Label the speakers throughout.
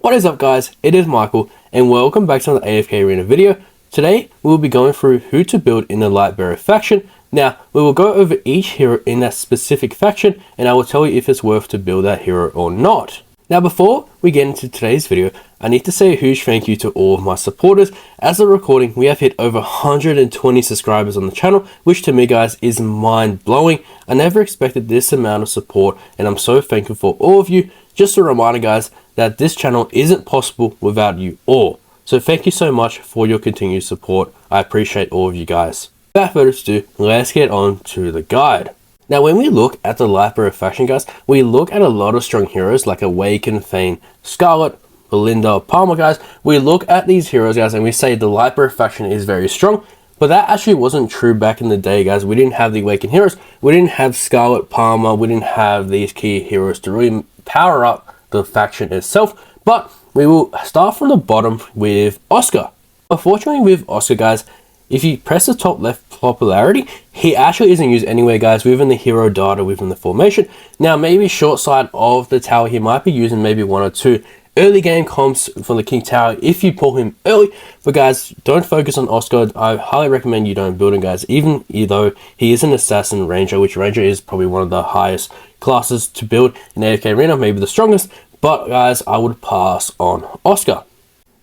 Speaker 1: What is up guys, it is Michael and welcome back to another AFK Arena video. Today we will be going through who to build in the Lightbearer faction. Now we will go over each hero in that specific faction and I will tell you if it's worth to build that hero or not. Now before we get into today's video, I need to say a huge thank you to all of my supporters. As of recording, we have hit over 120 subscribers on the channel, which to me guys is mind blowing. I never expected this amount of support and I'm so thankful for all of you. Just a reminder guys, that this channel isn't possible without you all. So thank you so much for your continued support. I appreciate all of you guys. Without further ado, let's get on to the guide. Now when we look at the Lightbearer faction guys, we look at a lot of strong heroes like Awaken, Thane, Scarlet, Belinda, Palmer guys. We look at these heroes guys and we say the Lightbearer faction is very strong. But that actually wasn't true back in the day guys. We didn't have the Awaken heroes. We didn't have Scarlet, Palmer. We didn't have these key heroes to really power up the faction itself. But we will start from the bottom with Oscar. Unfortunately with Oscar guys, if you press the top left popularity, he actually isn't used anywhere guys within the hero data within the formation. Now maybe short side of the tower he might be using maybe one or two early game comps from the King Tower if you pull him early. But guys, don't focus on Oscar. I highly recommend you don't build him guys, even though he is an assassin ranger, which ranger is probably one of the highest classes to build in AFK Arena, maybe the strongest. But guys, I would pass on Oscar.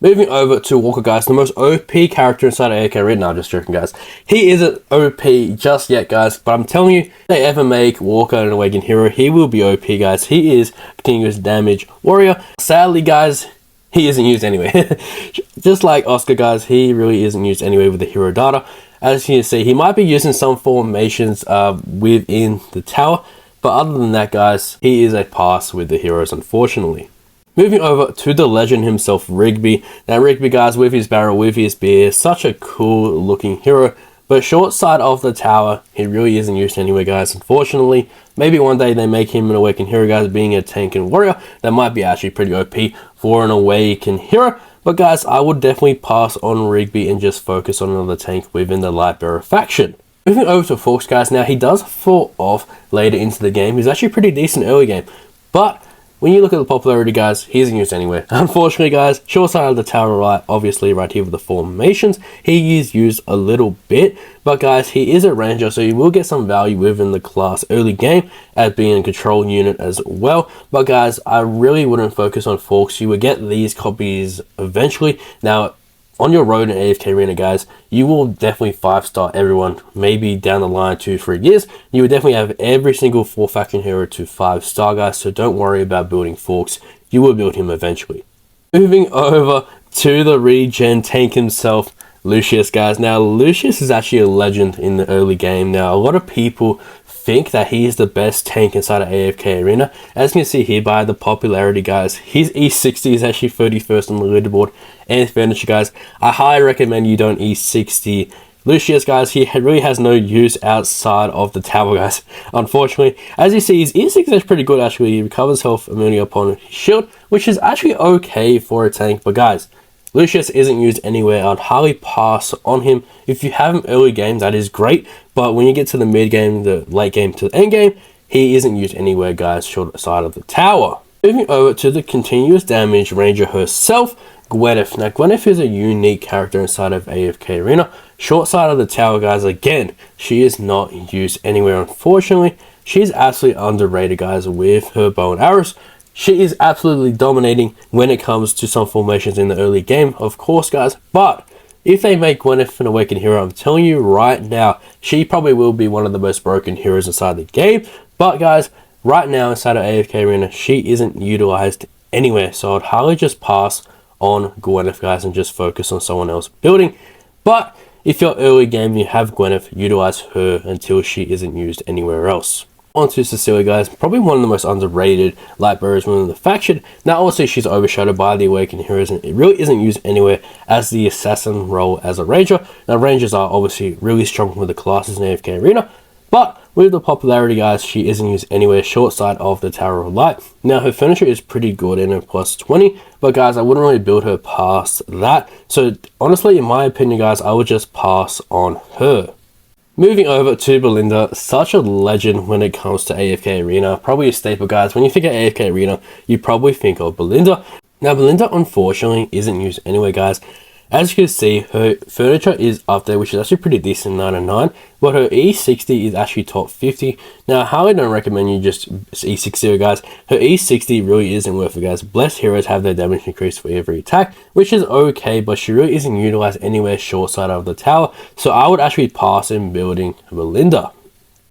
Speaker 1: Moving over to Walker guys, the most OP character inside of AFK Arena. No, I'm just joking guys. He isn't OP just yet guys, but I'm telling you, if they ever make Walker an Awakened hero, he will be OP guys. He is continuous damage warrior. Sadly guys, he isn't used anyway. Just like Oscar guys, he really isn't used anyway with the hero data. As you can see, he might be using some formations within the tower, but other than that guys, he is a pass with the heroes unfortunately. Moving over to the legend himself, Rigby. Now Rigby guys, with his barrel, with his spear, such a cool looking hero. But short side of the tower, he really isn't used anywhere guys, unfortunately. Maybe one day they make him an Awakened hero guys, being a tank and warrior. That might be actually pretty OP for an Awakened hero. But guys, I would definitely pass on Rigby and just focus on another tank within the Lightbearer faction. Moving over to Fawkes guys, now he does fall off later into the game. He's actually pretty decent early game. But when you look at the popularity guys, he isn't used anywhere. Unfortunately guys, short side of the tower right, obviously right here with the formations, he is used a little bit. But guys, he is a ranger, so you will get some value within the class early game as being a control unit as well. But guys, I really wouldn't focus on Fawkes. You would get these copies eventually. Now, on your road in AFK Arena guys, you will definitely 5-star everyone, maybe down the line 2-3 years. You would definitely have every single 4 faction hero to 5-star guys, so don't worry about building Fawkes. You will build him eventually. Moving over to the regen tank himself, Lucius guys. Now Lucius is actually a legend in the early game. Now a lot of people think that he is the best tank inside of AFK Arena. As you can see here by the popularity guys, his E60 is actually 31st on the leaderboard. And furniture guys, I highly recommend you don't E60 Lucius guys. He really has no use outside of the tower guys, unfortunately. As you see, his E60 is pretty good actually. He recovers health immunity upon his shield, which is actually okay for a tank. But guys, Lucius isn't used anywhere. I'd highly pass on him. If you have him early game, that is great. But when you get to the mid game, the late game to the end game, he isn't used anywhere guys, short side of the tower. Moving over to the continuous damage ranger herself, Gwyneth. Now Gwyneth is a unique character inside of AFK Arena. Short side of the tower guys, again, she is not used anywhere unfortunately. She's absolutely underrated guys with her bow and arrows. She is absolutely dominating when it comes to some formations in the early game, of course guys. But if they make Gwyneth an Awakened hero, I'm telling you right now, she probably will be one of the most broken heroes inside the game. But guys, right now inside of AFK Arena, she isn't utilized anywhere. So I'd highly just pass on Gwyneth guys and just focus on someone else building. But if you're early game, you have Gwyneth, utilize her until she isn't used anywhere else. On to Cecilia guys, probably one of the most underrated Lightbearers within the faction. Now obviously she's overshadowed by the Awakened heroes and it really isn't used anywhere as the assassin role as a ranger. Now rangers are obviously really strong with the classes in AFK Arena, but with the popularity guys, she isn't used anywhere short side of the Tower of Light. Now her furniture is pretty good in a plus 20, but guys, I wouldn't really build her past that. So honestly, in my opinion guys, I would just pass on her. Moving over to Belinda, such a legend when it comes to AFK Arena. Probably a staple guys. When you think of AFK Arena, you probably think of Belinda. Now, Belinda unfortunately isn't used anyway, guys. As you can see, her furniture is up there, which is actually pretty decent, 99, but her E60 is actually top 50. Now, I highly don't recommend you just E60, guys. Her E60 really isn't worth it, guys. Blessed heroes have their damage increased for every attack, which is okay, but she really isn't utilized anywhere short side of the tower, so I would actually pass in building Belinda.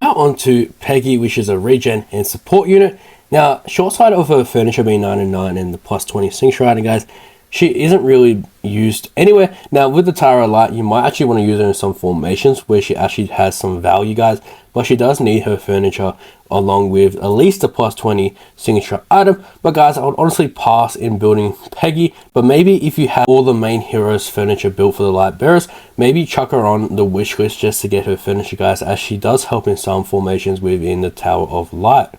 Speaker 1: Now on to Peggy, which is a regen and support unit. Now, short side of her furniture being 99 and the plus 20 signature item, guys, she isn't really used anywhere. Now, with the Tower of Light, you might actually want to use her in some formations where she actually has some value, guys, but she does need her furniture along with at least a plus 20 signature item. But guys, I would honestly pass in building Peggy, but maybe if you have all the main heroes furniture built for the Lightbearers, maybe chuck her on the wish list just to get her furniture, guys, as she does help in some formations within the Tower of Light.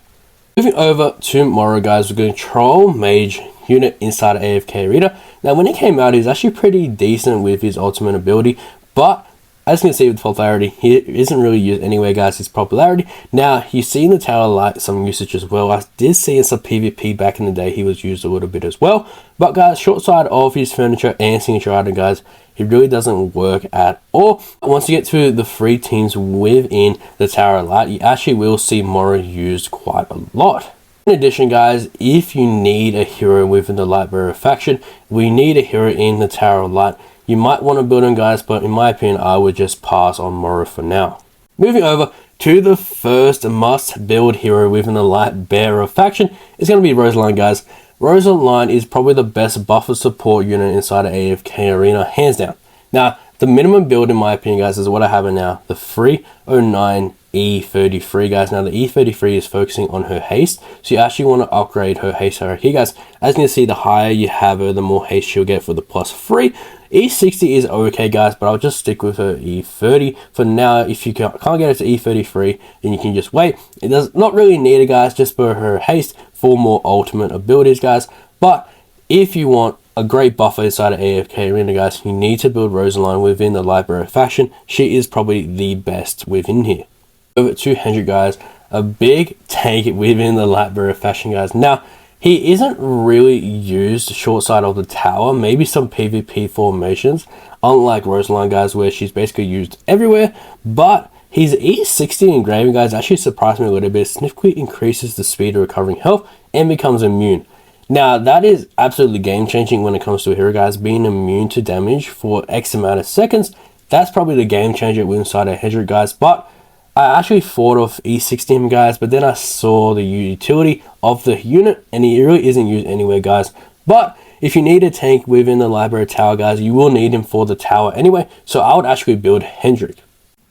Speaker 1: Moving over to Morrow, guys, we're going to Troll Mage unit inside of AFK Arena. Now, when he came out, he's actually pretty decent with his ultimate ability, but as you can see with popularity, he isn't really used anyway, guys, his popularity. Now, you see in the Tower of Light some usage as well. I did see in some PvP back in the day he was used a little bit as well, but guys, short side of his furniture and signature item, guys, it really doesn't work at all. Once you get to the 3 teams within the Tower of Light, you actually will see Morrow used quite a lot. In addition, guys, if you need a hero within the Lightbearer faction, we need a hero in the Tower of Light. You might want to build him, guys, but in my opinion, I would just pass on Morrow for now. Moving over to the first must-build hero within the Lightbearer faction is going to be Rosaline, guys. Rosaline is probably the best buffer support unit inside of AFK Arena, hands down. Now, the minimum build in my opinion, guys, is what I have it now, the 309 E33, guys. Now, the E33 is focusing on her haste, so you actually want to upgrade her haste here, guys. As you can see, the higher you have her, the more haste she'll get for the plus 3. E60 is okay, guys, but I'll just stick with her E30 for now. If you can't get it to E33, then you can just wait. It does not really need it, guys, just for her haste for more ultimate abilities, guys. But if you want a great buffer inside of AFK Arena, guys, you need to build Rosaline within the Lightbearer faction. She is probably the best within here. Over to Hendrik, guys, a big tank within the Lightbearer faction, guys. Now, he isn't really used short side of the tower, maybe some PvP formations, unlike Rosaline, guys, where she's basically used everywhere. But his E60 engraving, guys, actually surprised me a little bit. Significantly increases the speed of recovering health and becomes immune. Now, that is absolutely game-changing when it comes to a hero, guys. Being immune to damage for X amount of seconds, that's probably the game-changer inside of Hendrik, guys. But I actually thought of E60 him, guys, but then I saw the utility of the unit, and he really isn't used anywhere, guys. But if you need a tank within the Lightbearer tower, guys, you will need him for the tower anyway, so I would actually build Hendrik.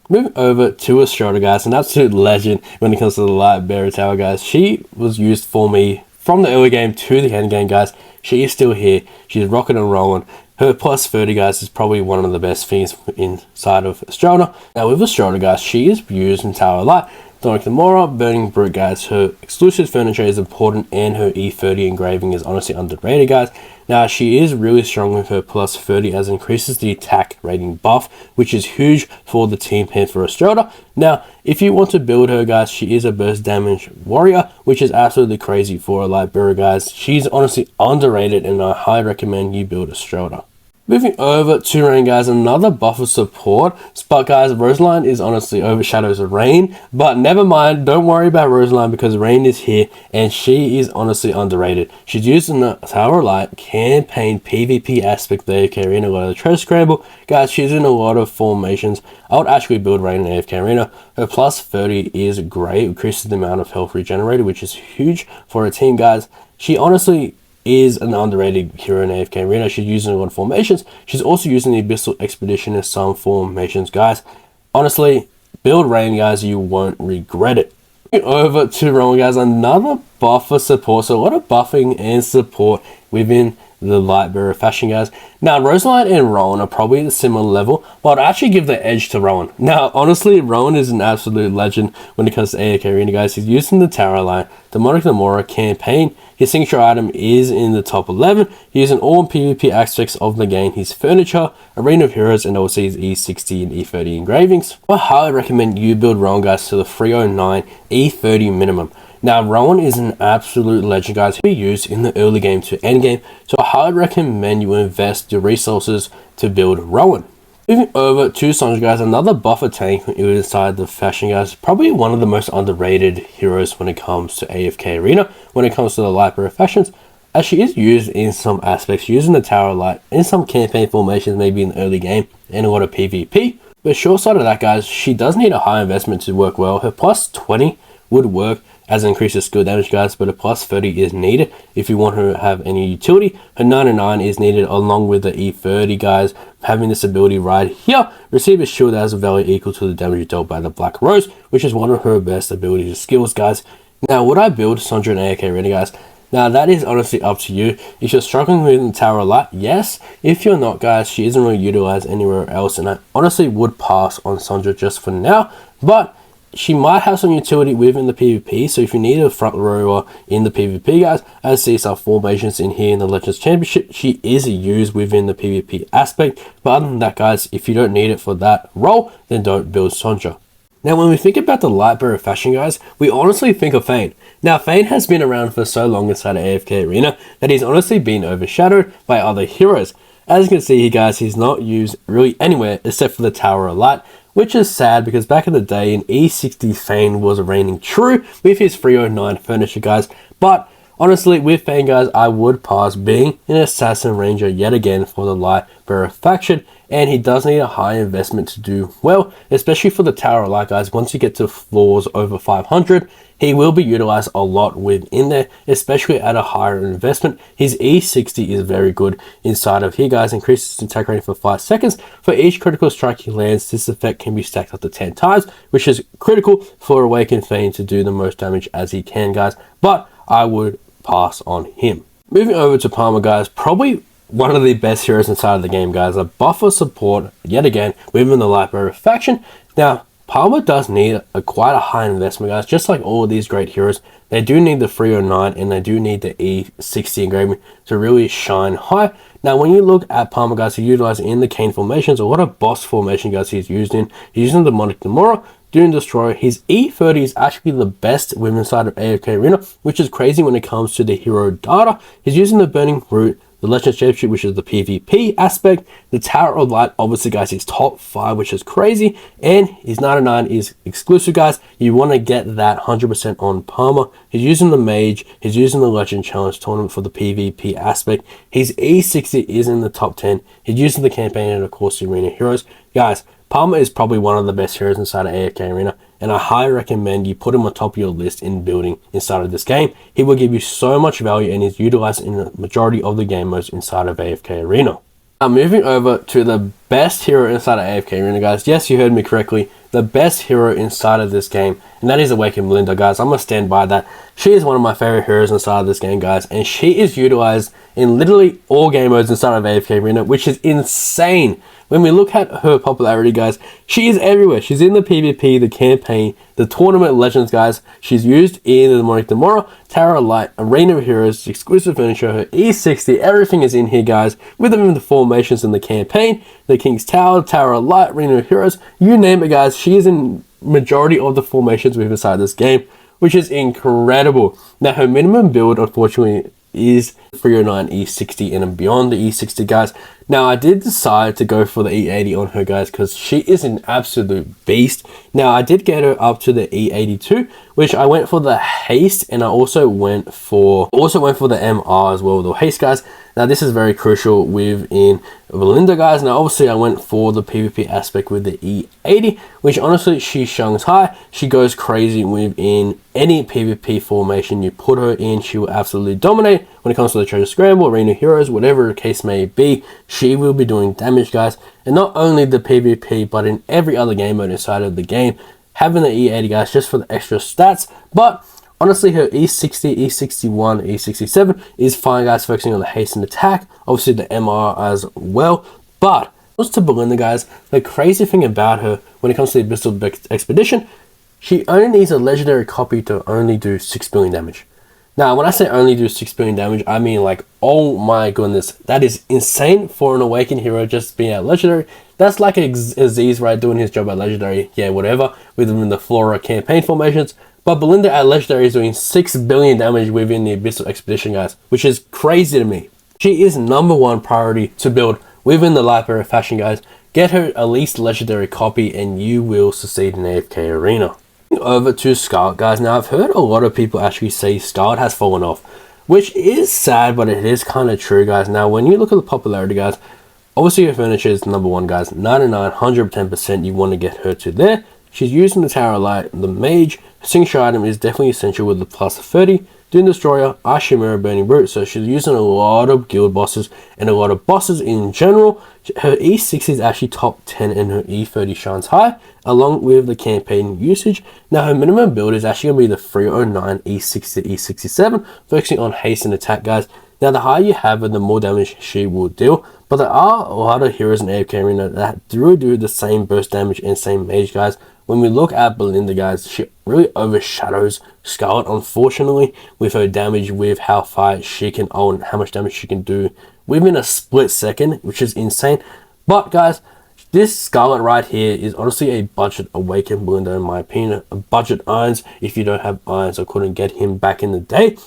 Speaker 1: Moving over to Estrilda, guys, an absolute legend when it comes to the Lightbearer tower, guys. She was used for me from the early game to the end game, guys. She is still here. She's rocking and rolling. Her plus 30, guys, is probably one of the best things inside of Estrilda. Now, with Estrilda, guys, she is used in Tower of Light. Like the Morrow, Burning Brute, guys, her exclusive furniture is important, and her E30 engraving is honestly underrated, guys. Now, she is really strong with her plus 30 as it increases the attack rating buff, which is huge for the team and for Estrilda. Now, if you want to build her, guys, she is a burst damage warrior, which is absolutely crazy for a Lightbearer, guys. She's honestly underrated, and I highly recommend you build Estrilda. Moving over to Raine, guys, another buffer support. But guys, Rosaline is honestly overshadows Raine. But never mind, don't worry about Rosaline because Raine is here and she is honestly underrated. She's used in the Tower of Light campaign PvP aspect there, carrying a lot of the treasure scramble. Guys, she's in a lot of formations. I would actually build Raine in AFK Arena. Her plus 30 is great, increases the amount of health regenerated, which is huge for a team, guys. She honestly is an underrated hero in AFK Arena. She's using a lot of formations. She's also using the Abyssal Expedition in some formations, guys. Honestly, build Raine, guys. You won't regret it. Over to Rowan, guys. Another buffer support. So a lot of buffing and support within the Lightbearer faction, guys. Now, Rosaline and Rowan are probably at a similar level, but I'd actually give the edge to Rowan. Now, honestly, Rowan is an absolute legend when it comes to AFK Arena, guys. He's used in the Tower Line, the Monarch of the Morrow campaign. His signature item is in the top 11. He's in all PvP aspects of the game. His furniture, Arena of Heroes, and also his E60 and E30 engravings. I highly recommend you build Rowan, guys, to the 309 E30 minimum. Now, Rowan is an absolute legend, guys, to be used in the early game to end game, so I highly recommend you invest your resources to build Rowan. Moving over to Sonja, guys, another buffer tank inside the faction, guys. Probably one of the most underrated heroes when it comes to AFK Arena, when it comes to the Lightbearer factions, as she is used in some aspects, using the Tower of Light, in some campaign formations, maybe in the early game, and a lot of PvP. But short side of that, guys, she does need a high investment to work well. Her plus 20 would work as it increases skill damage, guys, but a plus 30 is needed if you want her to have any utility. Her 99 is needed along with the E30, guys. Having this ability right here, receive a shield that has a value equal to the damage dealt by the Black Rose, which is one of her best abilities and skills, guys. Now, would I build Sonja in AFK Arena, guys? Now, that is honestly up to you. If you're struggling with the Tower a lot, yes. If you're not, guys, she isn't really utilized anywhere else, and I honestly would pass on Sonja just for now, but she might have some utility within the PvP, so if you need a front rower in the PvP, guys, as see some formations in here in the Legends Championship, she is used within the PvP aspect. But other than that, guys, if you don't need it for that role, then don't build Sonja. Now, when we think about the Lightbearer faction, guys, we honestly think of Thane. Now, Thane has been around for so long inside of AFK Arena that he's honestly been overshadowed by other heroes. As you can see here, guys, he's not used really anywhere except for the Tower of Light, which is sad because back in the day in E60, Thane was reigning true with his 309 furniture, guys. But honestly, with Thane, guys, I would pass being an Assassin Ranger yet again for the Lightbearer faction, and he does need a high investment to do well, especially for the Tower of Light, guys. Once you get to floors over 500, he will be utilized a lot within there, especially at a higher investment. His E60 is very good inside of here, guys. Increases his attack rating for 5 seconds. For each critical strike he lands, this effect can be stacked up to 10 times, which is critical for Awakened Thane to do the most damage as he can, guys. But I would pass on him. Moving over to Palmer, guys, probably one of the best heroes inside of the game, guys. A buffer support, yet again, within the Lightbearer faction. Now, Palmer does need quite a high investment, guys. Just like all of these great heroes, they do need the 309 and they do need the E60 engraving to really shine high. Now, when you look at Palmer, guys, he utilized in the Cane formations, or what a boss formation, guys, he's used in. He's using the Morrow, doing Destroy. His E30 is actually the best within inside of AFK Arena, which is crazy when it comes to the hero data. He's using the Burning Root, the Legends Championship, which is the PvP aspect. The Tower of Light, obviously, guys, he's top 5, which is crazy. And his 99 is exclusive, guys. You want to get that 100% on Palmer. He's using the Mage. He's using the Legend Challenge Tournament for the PvP aspect. His E60 is in the top 10. He's using the campaign and, of course, the Arena Heroes. Guys, Palmer is probably one of the best heroes inside of AFK Arena, and I highly recommend you put him on top of your list in building inside of this game. He will give you so much value and is utilized in the majority of the game modes inside of AFK Arena. Now, moving over to the best hero inside of AFK Arena, guys. Yes, you heard me correctly. The best hero inside of this game, and that is Awakened Belinda, guys. I'm going to stand by that. She is one of my favorite heroes inside of this game, guys, and she is utilized in literally all game modes inside of AFK Arena, which is insane. When we look at her popularity, guys, she is everywhere. She's in the PvP, the campaign, the tournament legends, guys. She's used in the Morrow, Tower of Light, Arena of Heroes, exclusive furniture, her E60, everything is in here, guys. With them in the formations in the campaign, the King's Tower, Tower of Light, Arena of Heroes, you name it, guys. She is in majority of the formations within inside this game, which is incredible. Now, her minimum build, unfortunately, is 309 E60 and beyond the E60, guys. Now, I did decide to go for the E80 on her, guys, because she is an absolute beast. Now, I did get her up to the E82, which I went for the haste, and I also went for the MR as well, the haste, guys. Now, this is very crucial within Belinda, guys. Now, obviously, I went for the PvP aspect with the E80, which honestly, she shungs high. She goes crazy within any PvP formation you put her in. She will absolutely dominate when it comes to the Treasure Scramble, Arena Heroes, whatever the case may be. She will be doing damage, guys. And not only the PvP, but in every other game mode inside of the game. Having the E80, guys, just for the extra stats. But honestly, her E60, E61, E67 is fine, guys, focusing on the haste and attack. Obviously, the MR as well. But as to Belinda, guys, the crazy thing about her when it comes to the Abyssal Expedition, she only needs a legendary copy to only do 6 billion damage. Now, when I say only do 6 billion damage, I mean, like, oh my goodness, that is insane for an Awakened hero just being at legendary. That's like Aziz, right, doing his job at legendary, yeah, whatever, within the Flora campaign formations. But Belinda at Legendary is doing 6 billion damage within the Abyssal Expedition, guys, which is crazy to me. She is #1 priority to build within the Lightbearer faction, guys. Get her at least Legendary copy and you will succeed in AFK Arena. Over to Scarlet, guys. Now, I've heard a lot of people actually say Scarlet has fallen off, which is sad, but it is kind of true, guys. Now, when you look at the popularity, guys, obviously her furniture is #1, guys. 99, 110% you want to get her to there. She's using the Tower of Light, the Mage. Her signature item is definitely essential with the plus 30. Doom Destroyer, Chimera, Burning Brute. So she's using a lot of guild bosses and a lot of bosses in general. Her E60 is actually top 10 and her E30 shines high, along with the campaign usage. Now her minimum build is actually going to be the 309 E60 to E67, focusing on haste and attack, guys. Now the higher you have her, the more damage she will deal. But there are a lot of heroes in AFK Arena that do the same burst damage and same mage, guys. When we look at Belinda, guys, she really overshadows Scarlet, unfortunately, with her damage, with how far she can own, how much damage she can do within a split second, which is insane. But, guys, this Scarlet right here is honestly a budget awakened Belinda, in my opinion. A budget irons, if you don't have irons, I couldn't get him back in the day.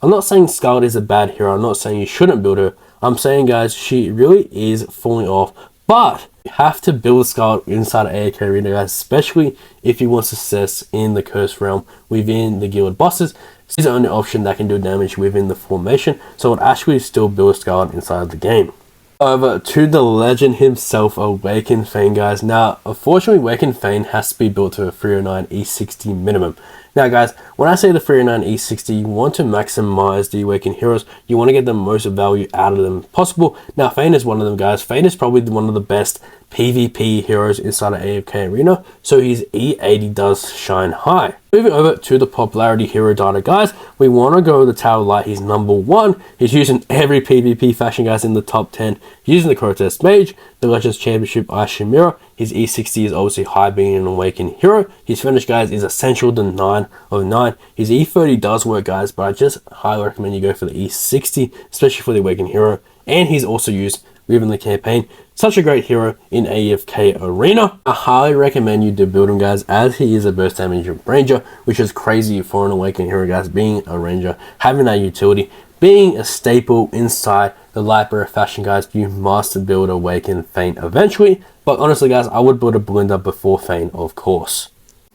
Speaker 1: I'm not saying Scarlet is a bad hero. I'm not saying you shouldn't build her. I'm saying, guys, she really is falling off. But you have to build Scarlet inside of AFK Arena, guys, especially if you want success in the Curse Realm within the guild bosses. This is the only option that can do damage within the formation, so it actually still builds Scarlet inside the game. Over to the legend himself, Awakened Thane, guys. Now, unfortunately, Awakened Thane has to be built to a 309 E60 minimum. Now, guys, when I say the 309 E60, you want to maximize the Awakened heroes. You want to get the most value out of them possible. Now, Thane is one of them, guys. Thane is probably one of the best PvP heroes inside of AFK Arena, so his E80 does shine high. Moving over to the popularity hero data, guys, we want to go with the Tower of Light. He's #1. He's using every PvP faction, guys, in the top 10. He's using the Protest Mage, the Legends Championship Chimera. His E60 is obviously high, being an Awakened hero. His finish, guys, is essential, the 9 of 9. His E30 does work, guys, but I just highly recommend you go for the E60, especially for the Awakened hero. And he's also used within the campaign. Such a great hero in AFK Arena. I highly recommend you to build him, guys, as he is a burst damage ranger, which is crazy for an Awakened hero, guys, being a ranger, having that utility, being a staple inside the Lightbearer faction, guys. You must build Awakened Thane eventually, but honestly, guys, I would build a Belinda before Thane, of course.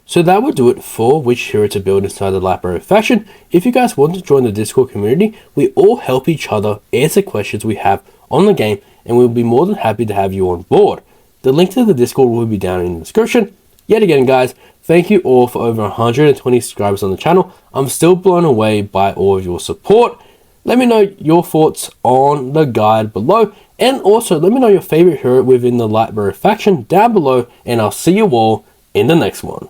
Speaker 1: So that would do it for which hero to build inside the Lightbearer faction. If you guys want to join the Discord community, we all help each other answer questions we have on the game, and we'll be more than happy to have you on board. The link to the Discord will be down in the description. Yet again, guys, thank you all for over 120 subscribers on the channel. I'm still blown away by all of your support. Let me know your thoughts on the guide below, and also let me know your favorite hero within the Lightbearer faction down below, and I'll see you all in the next one.